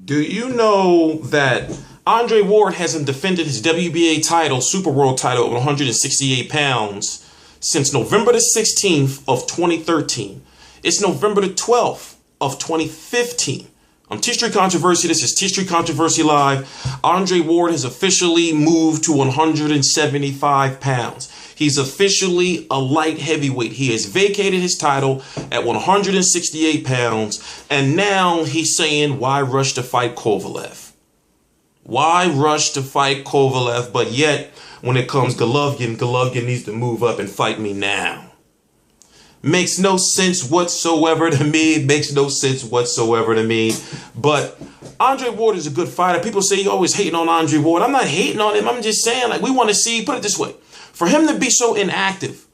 Do you know that Andre Ward hasn't defended his WBA title, Super World title, at 168 pounds since November the 16th of 2013? It's November the 12th of 2015. I'm T-Street Controversy. This is T-Street Controversy Live. Andre Ward has officially moved to 175 pounds. He's officially a light heavyweight. He has vacated his title at 168 pounds. And now he's saying, why rush to fight Kovalev? Why rush to fight Kovalev? But yet, when it comes Golovkin, Golovkin needs to move up and fight me now. Makes no sense whatsoever to me. Makes no sense whatsoever to me. But Andre Ward is a good fighter. People say you're always hating on Andre Ward. I'm not hating on him. I'm just saying, like, we want to see, put it this way, for him to be so inactive,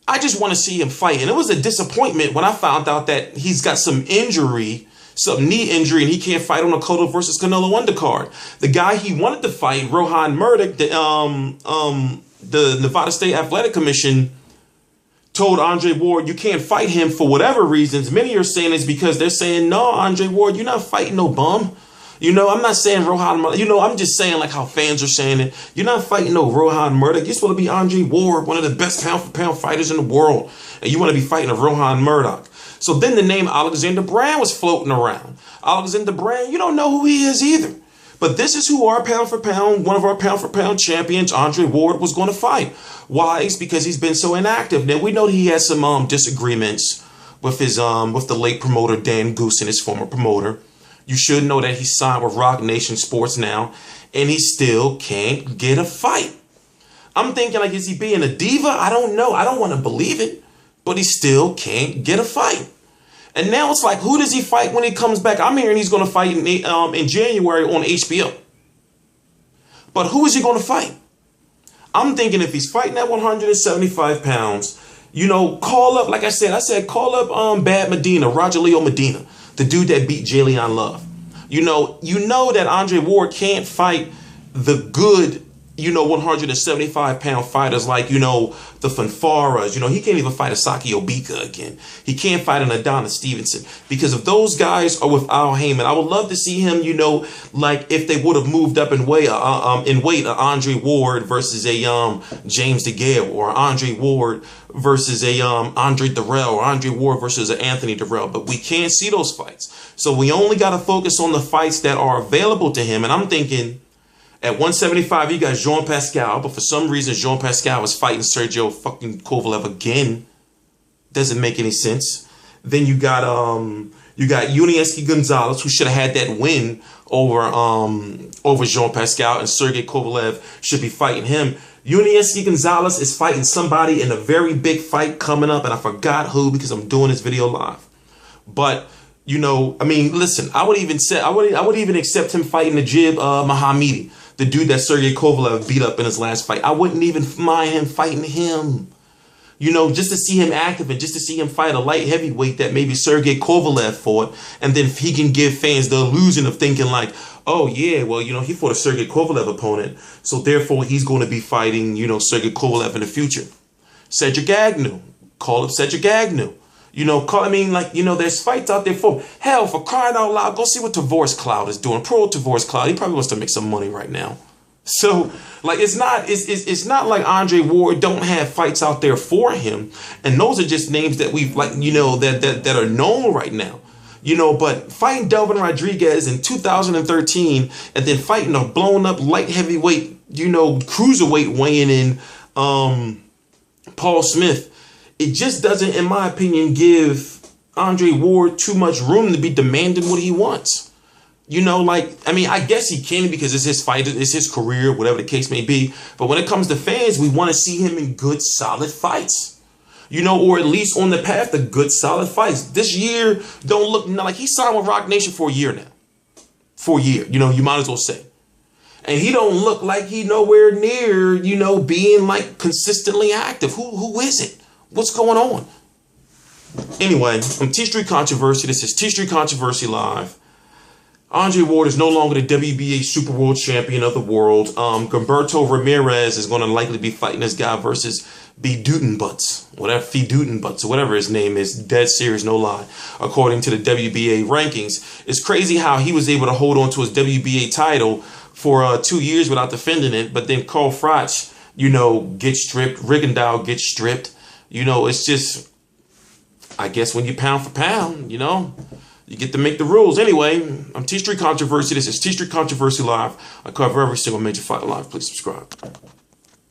I just want to see him fight. And it was a disappointment when I found out that he's got some injury, some knee injury, and he can't fight on a Cotto versus Canelo undercard. The guy he wanted to fight, Rohan Murdoch, the Nevada State Athletic Commission told Andre Ward, you can't fight him for whatever reasons. Many are saying it's because they're saying, no, Andre Ward, you're not fighting no bum. You know, I'm not saying Rohan Murdoch. You know, I'm just saying like how fans are saying it. You're not fighting no Rohan Murdoch. You're supposed to be Andre Ward, one of the best pound-for-pound fighters in the world. And you want to be fighting a Rohan Murdoch. So then the name Alexander Brand was floating around. Alexander Brand, you don't know who he is either. But this is who our pound-for-pound, one of our pound-for-pound champions, Andre Ward, was going to fight. Why? It's because he's been so inactive. Now, we know he had some disagreements with his with the late promoter, Dan Goosen, his former promoter. You should know that he's signed with Rock Nation Sports now, and he still can't get a fight. I'm thinking, like, is he being a diva? I don't know. I don't want to believe it, but he still can't get a fight. And now it's like, who does he fight when he comes back? I'm hearing he's going to fight in January on HBO. But who is he going to fight? I'm thinking if he's fighting at 175 pounds, you know, call up, like I said, call up Bad Medina, Roger Leo Medina, the dude that beat Jalen Love. You know that Andre Ward can't fight the good, 175-pound fighters like, the Fanfaras. He can't even fight a Saki Obika again. He can't fight an Adonis Stevenson because if those guys are with Al Heyman, I would love to see him, like if they would have moved up in weight, Andre Ward versus a James DeGale, or Andre Ward versus a Andre Durrell, or Andre Ward versus an Anthony Durrell. But we can't see those fights. So we only got to focus on the fights that are available to him. And I'm thinking, at 175, you got Jean Pascal, but for some reason, Jean Pascal is fighting Sergio fucking Kovalev again. Doesn't make any sense. Then you got Yunieski Gonzalez, who should have had that win over Jean Pascal, and Sergey Kovalev should be fighting him. Yunieski Gonzalez is fighting somebody in a very big fight coming up, and I forgot who because I'm doing this video live. But listen, I would even accept him fighting Najib Mohammedi, the dude that Sergey Kovalev beat up in his last fight. I wouldn't even mind him fighting him. Just to see him active and just to see him fight a light heavyweight that maybe Sergey Kovalev fought, and then he can give fans the illusion of thinking like, oh yeah, well, he fought a Sergey Kovalev opponent, so therefore he's going to be fighting, Sergey Kovalev in the future. Cedric Agnew, call up Cedric Agnew. There's fights out there for hell, for crying out loud. Go see what Tavoris Cloud is doing. Pro Tavoris Cloud, he probably wants to make some money right now. So, like, it's not like Andre Ward don't have fights out there for him, and those are just names that we've that are known right now. But fighting Delvin Rodriguez in 2013, and then fighting a blown up light heavyweight, cruiserweight weighing in, Paul Smith. It just doesn't, in my opinion, give Andre Ward too much room to be demanding what he wants. I guess he can because it's his fight, it's his career, whatever the case may be. But when it comes to fans, we want to see him in good, solid fights. Or at least on the path to good, solid fights. This year don't look like he signed with Rock Nation for a year now. For a year, you might as well say. And he don't look like he nowhere near, being like consistently active. Who is it? What's going on? Anyway, I'm T-Street Controversy. This is T-Street Controversy Live. Andre Ward is no longer the WBA Super World Champion of the world. Gilberto Ramirez is going to likely be fighting this guy versus Fidutenbutts, or whatever his name is. Dead serious, no lie. According to the WBA rankings, it's crazy how he was able to hold on to his WBA title for 2 years without defending it. But then Carl Froch, you know, gets stripped. Rigondeaux gets stripped. You know, it's just, I guess when you pound for pound, you know, you get to make the rules. Anyway, I'm T Street Controversy. This is T Street Controversy Live. I cover every single major fight live. Please subscribe.